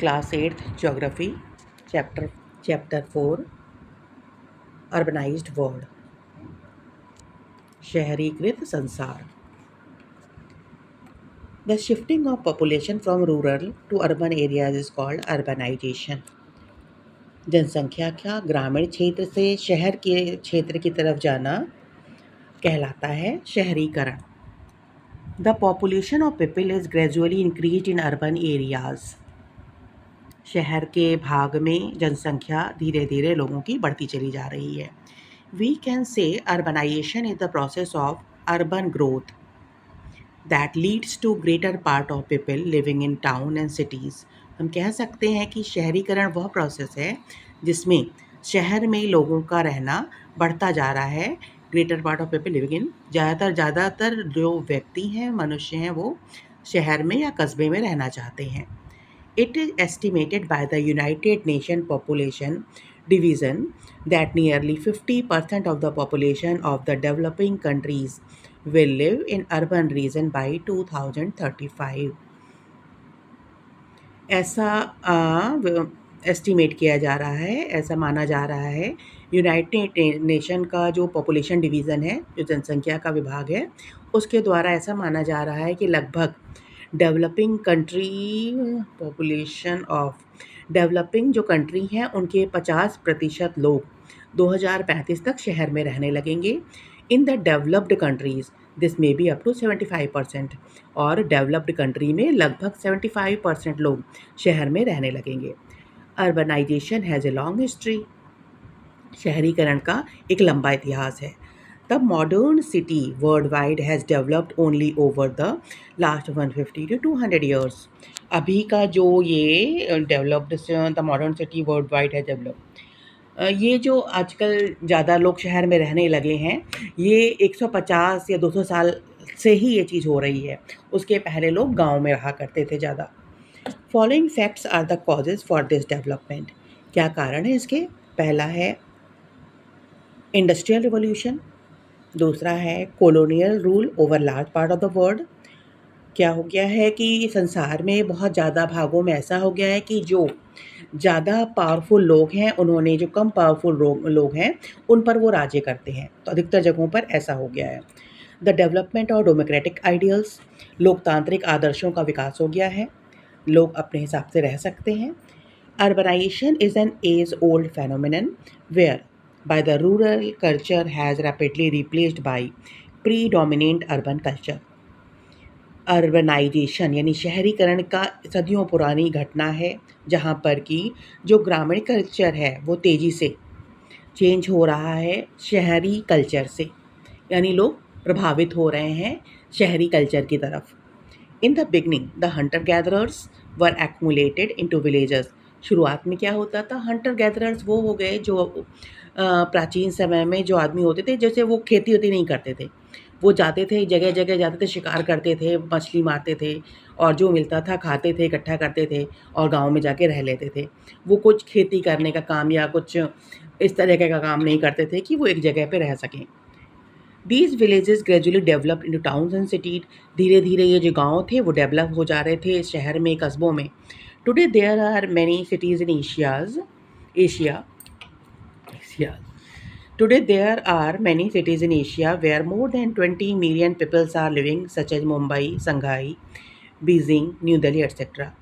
Class 8th Geography, Chapter 4, Urbanized World, शहरीकृत संसार. The shifting of population from rural to urban areas is called urbanization. जनसंख्या का ग्रामीण क्षेत्र से शहर के क्षेत्र की तरफ जाना कहलाता है शहरीकरण. The population of people is gradually increased in urban areas. शहर के भाग में जनसंख्या धीरे धीरे लोगों की बढ़ती चली जा रही है. We can say urbanization is the process of urban growth that leads to greater part of people living in town and cities. हम कह सकते हैं कि शहरीकरण वह प्रोसेस है जिसमें शहर में लोगों का रहना बढ़ता जा रहा है. Greater part of people living in, ज़्यादातर जो व्यक्ति हैं, मनुष्य हैं, वो शहर में या कस्बे में रहना चाहते हैं. It is estimated by the United Nations Population Division that nearly 50% of the population of the developing countries will live in urban region by 2035. ऐसा एस्टिमेट किया जा रहा है, ऐसा माना जा रहा है. यूनाइटेड नेशन का जो पॉपुलेशन डिवीज़न है, जो जनसंख्या का विभाग है, उसके द्वारा ऐसा माना जा रहा है कि लगभग developing country population of developing जो कंट्री हैं उनके 50% लोग 2035 तक शहर में रहने लगेंगे. In the developed countries this may be up to 75%. और डेवलप्ड कंट्री में लगभग 75% लोग शहर में रहने लगेंगे. Urbanisation has a long history. शहरीकरण का एक लंबा इतिहास है. The modern city worldwide has developed only over the last 150 to 200 years. अभी का जो ये developed the modern city worldwide है डेवलप, ये जो आजकल ज़्यादा लोग शहर में रहने लगे हैं, ये 150 या 200 साल से ही ये चीज़ हो रही है. उसके पहले लोग गांव में रहा करते थे ज़्यादा. Following facts are the causes for this development. क्या कारण है इसके? पहला है इंडस्ट्रियल रिवोल्यूशन. दूसरा है colonial rule over large part of the world. क्या हो गया है कि संसार में बहुत ज़्यादा भागों में ऐसा हो गया है कि जो ज़्यादा पावरफुल लोग हैं, उन्होंने जो कम पावरफुल लोग हैं उन पर वो राज्य करते हैं. तो अधिकतर जगहों पर ऐसा हो गया है. The development of democratic ideals. लोकतांत्रिक आदर्शों का विकास हो गया है. लोग अपने हिसाब से रह सकते हैं. Urbanisation is an age old phenomenon where by the rural culture has rapidly replaced by predominant urban culture. Urbanisation यानी शहरीकरण का सदियों पुरानी घटना है, जहाँ पर कि जो ग्रामीण कल्चर है वो तेज़ी से चेंज हो रहा है शहरी कल्चर से, यानी लोग प्रभावित हो रहे हैं शहरी कल्चर की तरफ. In the beginning the Hunter gatherers were accumulated into villages. शुरुआत में क्या होता था? हंटर गैदरर्स वो हो गए जो प्राचीन समय में जो आदमी होते थे, जैसे वो खेती होती नहीं करते थे, वो जाते थे जगह जगह जाते थे, शिकार करते थे, मछली मारते थे और जो मिलता था खाते थे, इकट्ठा करते थे और गांव में जाके रह लेते थे. वो कुछ खेती करने का काम या कुछ इस तरह का काम नहीं करते थे कि वो एक जगह पे रह सकें. These villages gradually developed into towns and cities. धीरे धीरे ये जो गाँव थे वो डेवलप हो जा रहे थे शहर में, कस्बों में. Today there are many cities in Asia. Today there are many cities in Asia where more than 20 million people are living, such as Mumbai, Shanghai, Beijing, New Delhi, etc.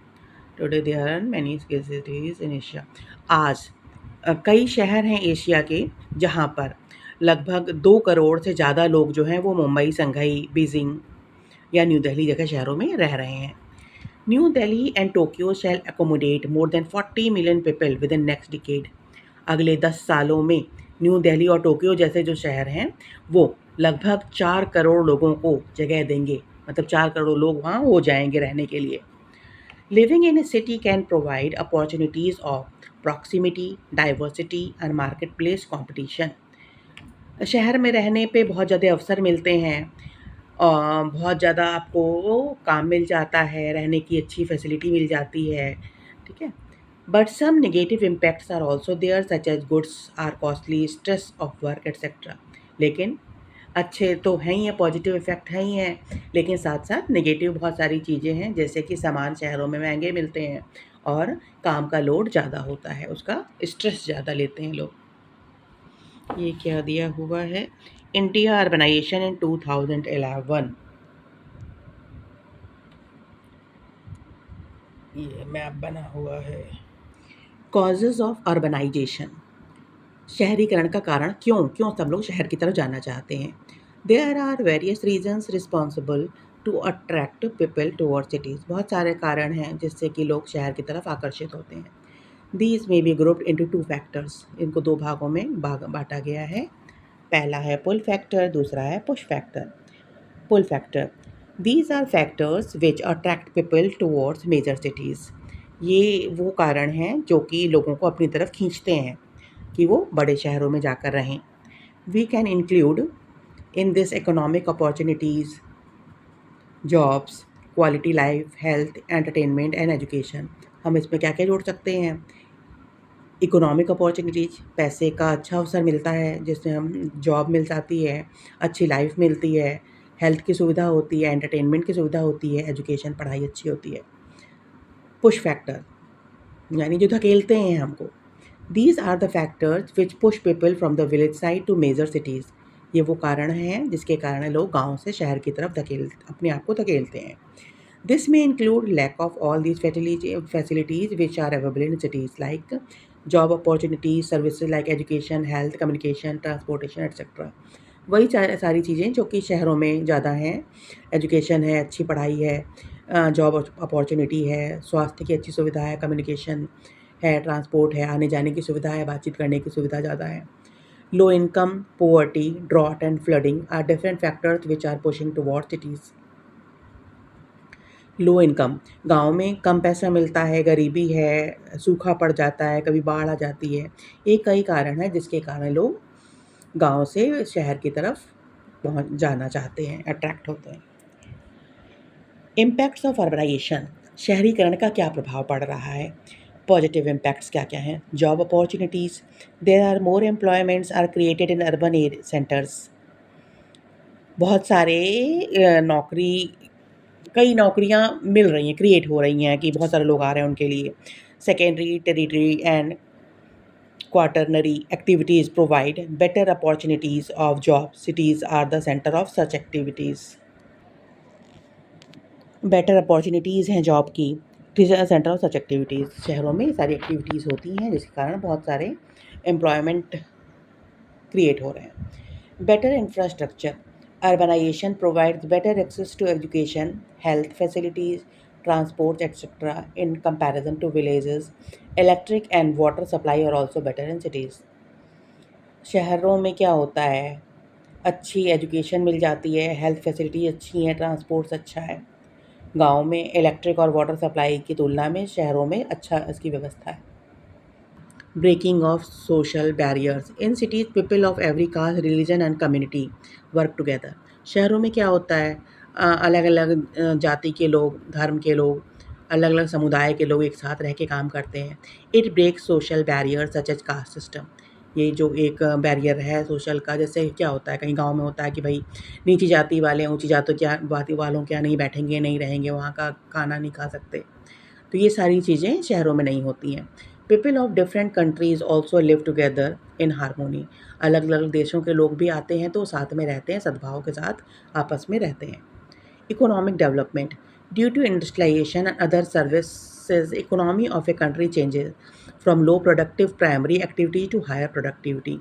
Today there are many cities in Asia. आज कई शहर हैं Asia के जहाँ पर लगभग 2 करोड़ से ज़्यादा लोग जो हैं वो मुंबई, संघाई, बीजिंग या न्यू दिल्ली जैसे शहरों में रह रहे हैं. New Delhi and Tokyo shall accommodate more than 40 million people within next decade. अगले 10 सालों में न्यू दिल्ली और टोक्यो जैसे जो शहर हैं वो लगभग 4 करोड़ लोगों को जगह देंगे. मतलब 4 करोड़ लोग वहाँ हो जाएंगे रहने के लिए. Living in A city can provide opportunities of proximity, diversity and market place competition. शहर में रहने पे बहुत ज़्यादा अवसर मिलते हैं और बहुत ज़्यादा आपको काम मिल जाता है, रहने की अच्छी फैसिलिटी मिल जाती है. ठीक है. But some negative impacts are also there such as goods are costly, stress of work etcetera. लेकिन अच्छे तो हैं ही हैं, पॉजिटिव इफ़ेक्ट हैं ही हैं, लेकिन साथ साथ नेगेटिव बहुत सारी चीज़ें हैं, जैसे कि सामान शहरों में महंगे मिलते हैं और काम का लोड ज़्यादा होता है, उसका स्ट्रेस ज़्यादा लेते हैं लोग। ये क्या दिया हुआ है, इंडिया अर्बनाइजेशन इन 2011, ये मैप बना हुआ है। कॉजेज़ ऑफ अर्बनाइजेशन, शहरीकरण का कारण, क्यों क्यों सब लोग शहर की तरफ जाना चाहते हैं। There are various reasons responsible to attract people toward cities, बहुत सारे कारण हैं जिससे कि लोग शहर की तरफ आकर्षित होते हैं। These may be grouped into two factors, इनको दो भागों में बांटा गया है। पहला है पुल फैक्टर, दूसरा है push factor. Pull factor, these are factors which attract people towards major cities, ये वो कारण हैं जो कि लोगों को अपनी तरफ खींचते हैं कि वो बड़े शहरों में जाकर रहें। We can include in this economic opportunities, jobs, quality life, health, entertainment and education. हम इसमें क्या क्या जोड़ सकते हैं, इकोनॉमिक अपॉर्चुनिटीज़, पैसे का अच्छा अवसर मिलता है जिससे हम जॉब मिल जाती है, अच्छी लाइफ मिलती है, हेल्थ की सुविधा होती है, एंटरटेनमेंट की सुविधा होती है, एजुकेशन पढ़ाई अच्छी होती है। पुश फैक्टर, यानी जो धकेलते हैं हमको। These are the factors which push people from the village side to major cities, ये वो कारण हैं जिसके कारण लोग गाँव से शहर की तरफ अपने आप को धकेलते हैं। दिस में include lack of all these facilities which are available in cities, like job opportunities, services like education, health, communication, transportation etcetera. वही सारी चीज़ें जो कि शहरों में ज़्यादा हैं, एजुकेशन है, अच्छी पढ़ाई है, जॉब अपॉर्चुनिटी है, स्वास्थ्य की अच्छी सुविधा है, कम्युनिकेशन है, ट्रांसपोर्ट है, आने जाने की सुविधा है, बातचीत करने की सुविधा ज़्यादा है। Low income, poverty, drought and flooding are different factors which are pushing toward cities. Low income, गाँव में कम पैसा मिलता है, गरीबी है, सूखा पड़ जाता है, कभी बाढ़ आ जाती है, ये कई कारण हैं जिसके कारण लोग गाँव से शहर की तरफ जाना चाहते हैं, अट्रैक्ट होते हैं। इम्पैक्ट्स ऑफ अर्बनाइजेशन, शहरीकरण का क्या प्रभाव पड़ रहा है। पॉजिटिव इम्पैक्ट्स क्या क्या हैं, job opportunities, there are more employments are created in urban centres, बहुत सारे कई नौकरियां मिल रही हैं, क्रिएट हो रही हैं कि बहुत सारे लोग आ रहे हैं उनके लिए। Secondary, tertiary and quaternary activities provide better opportunities of job, cities are the centre of such activities. Better opportunities हैं जॉब की, सेंटर ऑफ सच एक्टिविटीज़, शहरों में सारी एक्टिविटीज़ होती हैं जिसके कारण बहुत सारे एम्प्लॉयमेंट क्रिएट हो रहे हैं। Better infrastructure, urbanization provides better access to education, health facilities, transport etcetera in comparison to villages. Electric and water supply are also better in cities. शहरों में क्या होता है, अच्छी एजुकेशन मिल जाती है, हेल्थ फैसिलिटी अच्छी है, ट्रांसपोर्ट्स अच्छा है। गाँव में इलेक्ट्रिक और वाटर सप्लाई की तुलना में शहरों में अच्छा इसकी व्यवस्था है। Breaking of social barriers, in cities people of every caste, religion and community work together. शहरों में क्या होता है, अलग अलग जाति के लोग, धर्म के लोग, अलग अलग समुदाय के लोग एक साथ रह के काम करते हैं। It breaks social barrier such as caste system, ये जो एक बैरियर है सोशल का, जैसे क्या होता है कहीं गांव में होता है कि भाई नीची जाति वाले ऊंची जाति वालों क्या नहीं बैठेंगे, नहीं रहेंगे, वहाँ का खाना नहीं खा सकते, तो ये सारी चीज़ें शहरों में नहीं होती हैं। People of different countries also live together in harmony, अलग अलग देशों के लोग भी आते हैं तो साथ में रहते हैं, सद्भाव के साथ आपस में रहते हैं। Economic development, due to industrialization and other services, economy of a country changes from low productive primary activity to higher productivity.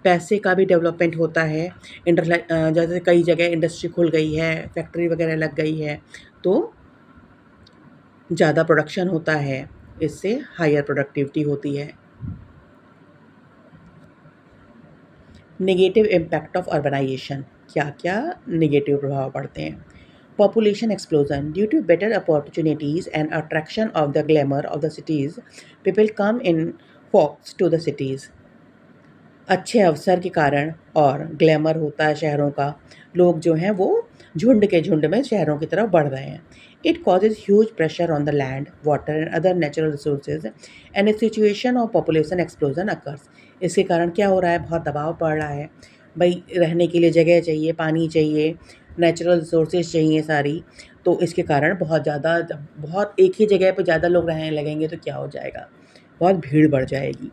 पैसे का भी डेवलपमेंट होता है, जैसे कई जगह इंडस्ट्री खुल गई है, फैक्ट्री वगैरह लग गई है, तो ज़्यादा प्रोडक्शन होता है, इससे हायर प्रोडक्टिविटी होती है। नेगेटिव इम्पैक्ट ऑफ अर्बनाइजेशन, क्या क्या नेगेटिव प्रभाव पड़ते हैं। Population explosion, due to better opportunities and attraction of the glamour of the cities, people come in flocks to the cities. अच्छे अवसर के कारण और ग्लैमर होता है शहरों का, लोग जो हैं वो झुंड के झुंड में शहरों की तरफ बढ़ रहे हैं। It causes huge pressure on the land, water and other natural resources and A situation of population explosion occurs. इसके कारण क्या हो रहा है, बहुत दबाव पड़ रहा है, भाई रहने के लिए जगह चाहिए, पानी चाहिए, नेचुरल रिसोर्सेज चाहिए सारी, तो इसके कारण बहुत ज़्यादा, जब बहुत एक ही जगह पे ज़्यादा लोग रहने लगेंगे तो क्या हो जाएगा, बहुत भीड़ बढ़ जाएगी।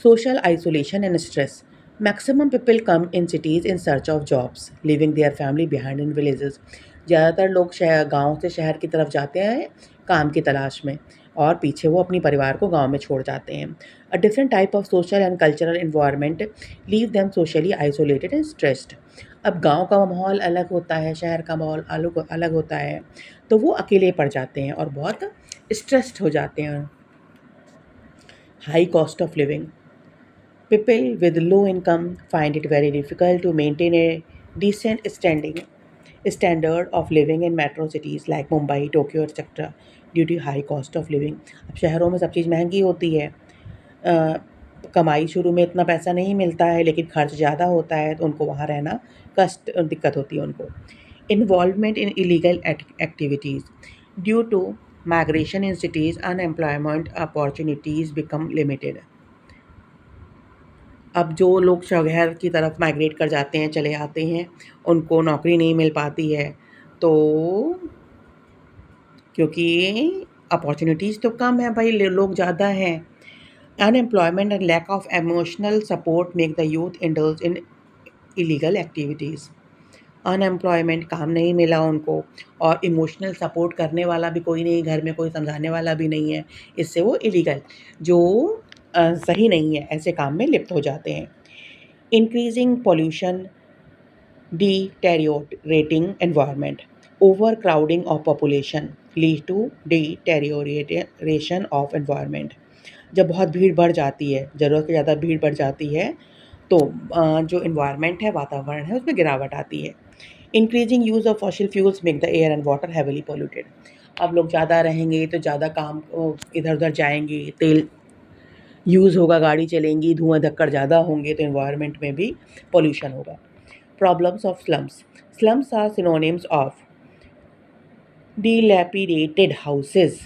Social isolation and stress. Maximum people come in cities in search of jobs, leaving their family behind in villages. ज़्यादातर लोग शहर गाँव से शहर की तरफ जाते हैं काम की तलाश में, और पीछे वो अपनी परिवार को गाँव में छोड़ जाते हैं। A different type of social and cultural environment leave them socially isolated and stressed. अब गाँव का माहौल अलग होता है, शहर का माहौल अलग अलग होता है, तो वो अकेले पड़ जाते हैं और बहुत स्ट्रेस्ड हो जाते हैं। High cost of living. People with low income find it very difficult to maintain a decent standard of living in metro cities like Mumbai, Tokyo, etc. due to high cost of living. अब शहरों में सब चीज़ महंगी होती है, कमाई शुरू में इतना पैसा नहीं मिलता है, लेकिन खर्च ज़्यादा होता है, तो उनको वहाँ रहना कष्ट दिक्कत होती है उनको। Involvement in illegal activities. Due to migration in cities, unemployment opportunities become limited. अब जो लोग शहर की तरफ माइग्रेट कर जाते हैं, चले आते हैं, उनको नौकरी नहीं मिल पाती है, तो क्योंकि अपॉर्चुनिटीज़ तो कम है भाई, लोग ज़्यादा हैं। Unemployment and lack of emotional support make the youth indulge in illegal activities. Unemployment, काम नहीं मिला उनको, और इमोशनल सपोर्ट करने वाला भी कोई नहीं, घर में कोई समझाने वाला भी नहीं है, इससे वो इलीगल, जो सही नहीं है, ऐसे काम में लिप्त हो जाते हैं. Increasing pollution, deteriorating environment. Overcrowding of population lead to deterioration of environment. जब बहुत भीड़ बढ़ जाती है, ज़रूरत से ज़्यादा भीड़ बढ़ जाती है, तो जो इन्वायरमेंट है, वातावरण है, उसमें गिरावट आती है. Increasing use of fossil fuels make the air and water heavily polluted. अब लोग ज़्यादा रहेंगे तो ज़्यादा काम इधर उधर जाएंगे, तेल यूज़ होगा, गाड़ी चलेंगी, धुआं धक्कड़ ज़्यादा होंगे, तो इन्वायरमेंट में भी पॉल्यूशन होगा. Problems of slums. Slums are synonyms of dilapidated houses,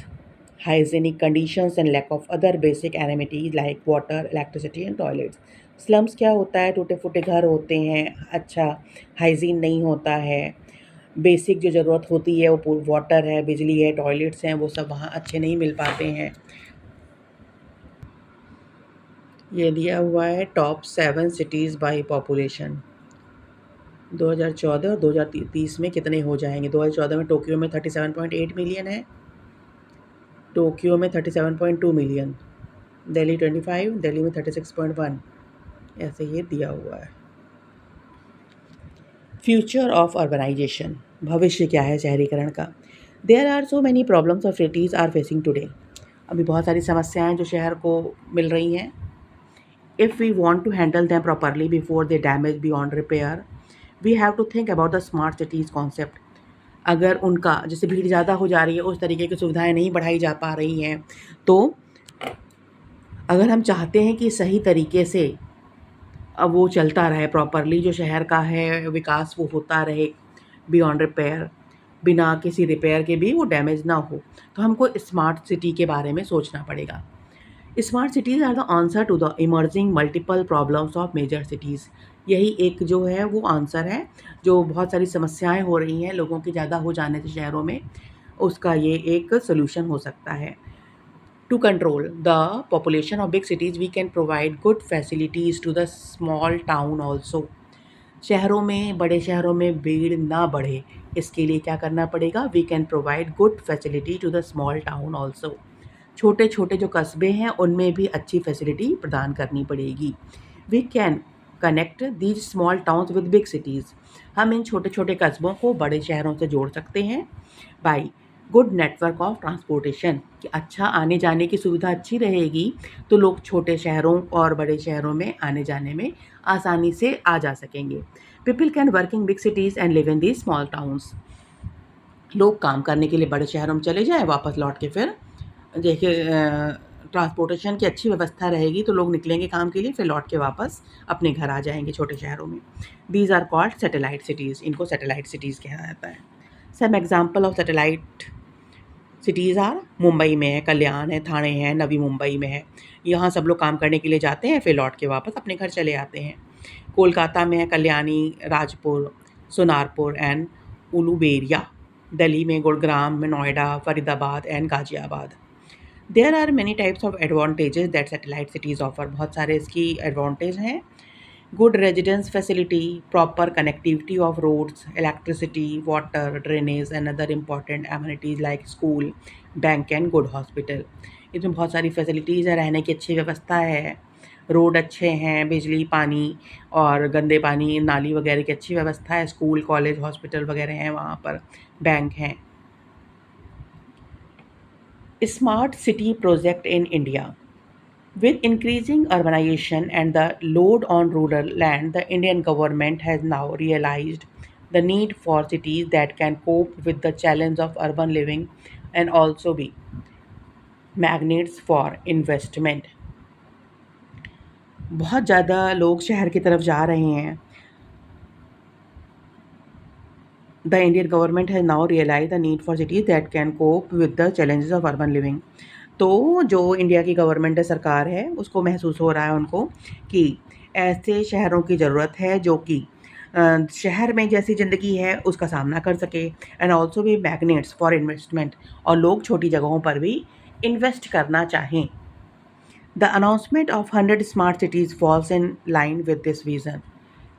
hygienic conditions and lack of other basic amenities like water, electricity and toilets. Slums क्या होता है? टूटे फूटे घर होते हैं, अच्छा हाइजीन नहीं होता है, बेसिक जो ज़रूरत होती है वो वाटर है, बिजली है, टॉयलेट्स हैं, वो सब वहाँ अच्छे नहीं मिल पाते हैं. ये दिया हुआ है टॉप 7 सिटीज़ बाई पॉपुलेशन. 2014 और 2030 में कितने हो जाएंगे. 2014 में टोक्यो में 37.8 मिलियन है, टोक्यो में 37.2 मिलियन, दिल्ली 25, दिल्ली में 36.1, ऐसे ये दिया हुआ है. Future of urbanization. भविष्य क्या है शहरीकरण का. There are so many problems of cities are facing today. अभी बहुत सारी समस्याएं जो शहर को मिल रही हैं. If we want to handle them properly before they damage beyond repair, we have to think about the smart cities concept. अगर उनका जैसे भीड़ ज़्यादा हो जा रही है, उस तरीके की सुविधाएं नहीं बढ़ाई जा पा रही हैं, तो अगर हम चाहते हैं कि सही तरीके से अब वो चलता रहे प्रॉपरली, जो शहर का है विकास वो होता रहे बियॉन्ड रिपेयर, बिना किसी रिपेयर के भी वो डैमेज ना हो, तो हमको स्मार्ट सिटी के बारे में सोचना पड़ेगा. Smart cities are the answer to the emerging multiple problems of major cities. यही एक जो है वो आंसर है, जो बहुत सारी समस्याएं हो रही हैं लोगों के ज़्यादा हो जाने से शहरों में, उसका ये एक सोल्यूशन हो सकता है. To control the population of big cities we can provide good facilities to the small town also. शहरों में, बड़े शहरों में भीड़ ना बढ़े, इसके लिए क्या करना पड़ेगा. We can provide good facility to the small town also. छोटे छोटे जो कस्बे हैं उनमें भी अच्छी फैसिलिटी प्रदान करनी पड़ेगी. We can connect these small towns with big cities. हम इन छोटे छोटे कस्बों को बड़े शहरों से जोड़ सकते हैं by good network of transportation. कि अच्छा आने जाने की सुविधा अच्छी रहेगी तो लोग छोटे शहरों और बड़े शहरों में आने जाने में आसानी से आ जा सकेंगे. People can work in big cities and live in these small towns. लोग काम करने के लिए बड़े शहरों में चले जाएँ, वापस लौट के फिर देखिए ट्रांसपोर्टेशन की अच्छी व्यवस्था रहेगी तो लोग निकलेंगे काम के लिए, फिर लौट के वापस अपने घर आ जाएंगे छोटे शहरों में. These are called satellite cities. इनको सैटेलाइट सिटीज़ कहा जाता है. Some example of satellite cities are, Mumbai में है, कल्याण है, थाने है, नवी मुंबई में है. यहाँ सब लोग काम करने के लिए जाते हैं, फिर लौट के वापस अपने घर चले आते हैं. कोलकाता में है कल्याणी, राजपुर, सोनारपुर एंड उलुबेरिया. दिल्ली में गुड़गांव में, Noida, Faridabad and Ghaziabad. There are many types of advantages that satellite cities offer. बहुत सारे इसकी एडवांटेज हैं। Good residence facility, proper connectivity of roads, electricity, water, drainage and other important amenities like school, bank and good hospital. इसमें बहुत सारी facilities है, रहने की अच्छी व्यवस्था है, रोड अच्छे हैं, बिजली, पानी और गंदे पानी, नाली वगैरह की अच्छी व्यवस्था है, स्कूल, कॉलेज, हॉस्पिटल वगैरह हैं वहाँ पर, बैंक हैं। Smart city project in India. With increasing urbanization and the load on rural land, the Indian government has now realized the need for cities that can cope with the challenge of urban living and also be magnets for investment. बहुत ज़्यादा लोग शहर की तरफ जा रहे हैं। The Indian government has now realized the need for cities that can cope with the challenges of urban living. तो जो इंडिया की गवर्नमेंट है, सरकार है, उसको महसूस हो रहा है उनको कि ऐसे शहरों की ज़रूरत है जो कि शहर में जैसी ज़िंदगी है उसका सामना कर सके एंड ऑल्सो भी मैग्नेट्स फॉर इन्वेस्टमेंट, और लोग छोटी जगहों पर भी इन्वेस्ट करना चाहें। The announcement of 100 smart cities falls in line with this vision.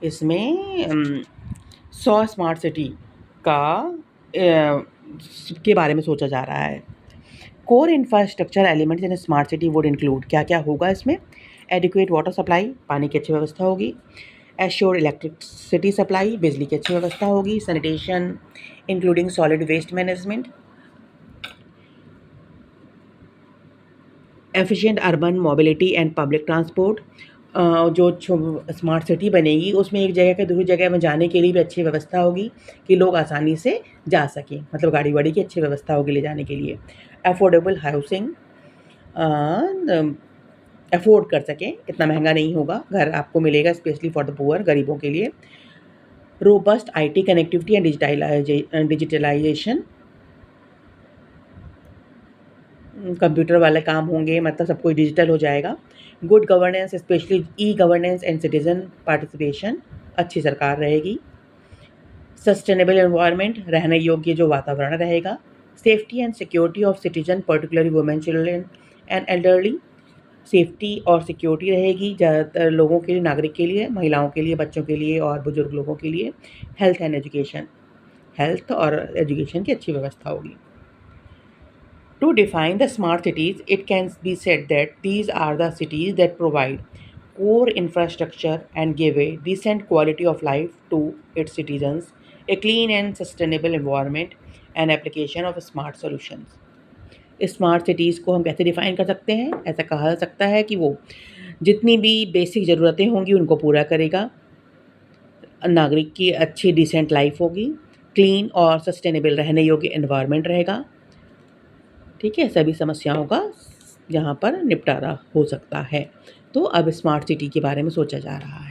इसमें 100 स्मार्ट सिटी का के बारे में सोचा जा रहा है। Core infrastructure elements in smart city would include, क्या क्या होगा इसमें? एडिक्वेट वाटर सप्लाई, पानी की अच्छी व्यवस्था होगी। एश्योर्ड इलेक्ट्रिसिटी सप्लाई, बिजली की अच्छी व्यवस्था होगी। Sanitation including solid waste management. Efficient urban mobility and public transport. जो स्मार्ट सिटी बनेगी उसमें एक जगह से दूसरी जगह में जाने के लिए भी अच्छी व्यवस्था होगी कि लोग आसानी से जा सकें, मतलब गाड़ी वाड़ी की अच्छी व्यवस्था होगी ले जाने के लिए। अफोर्डेबल हाउसिंग, अफोर्ड कर सकें, इतना महंगा नहीं होगा, घर आपको मिलेगा स्पेशली फॉर द पुअर, गरीबों के लिए। Robust IT connectivity and digitalization, computer वाले काम होंगे, मतलब सब कुछ डिजिटल हो जाएगा। Good governance, specially e governance and citizen participation, अच्छी सरकार रहेगी। सस्टेनेबल एनवायरनमेंट, रहने योग्य जो वातावरण रहेगा। Safety and security of citizen, particularly women, children and elderly, safety और सिक्योरिटी रहेगी ज़्यादातर लोगों के लिए, नागरिक के लिए, महिलाओं के लिए, बच्चों के लिए और बुजुर्ग लोगों के लिए। हेल्थ एंड एजुकेशन, हेल्थ और एजुकेशन की अच्छी व्यवस्था होगी। To define the smart cities, it can be said that these are the cities that provide core infrastructure and give a decent quality of life to its citizens, a clean and sustainable environment, and application of smart solutions. Smart cities को हम कैसे define कर सकते हैं? ऐसा कहा जा सकता है कि वो जितनी भी बेसिक ज़रूरतें होंगी उनको पूरा करेगा, नागरिक की अच्छी डिसेंट लाइफ होगी, क्लीन और सस्टेनेबल रहने योग्य एनवायरनमेंट रहेगा, ठीक है, सभी समस्याओं का यहाँ पर निपटारा हो सकता है। तो अब स्मार्ट सिटी के बारे में सोचा जा रहा है।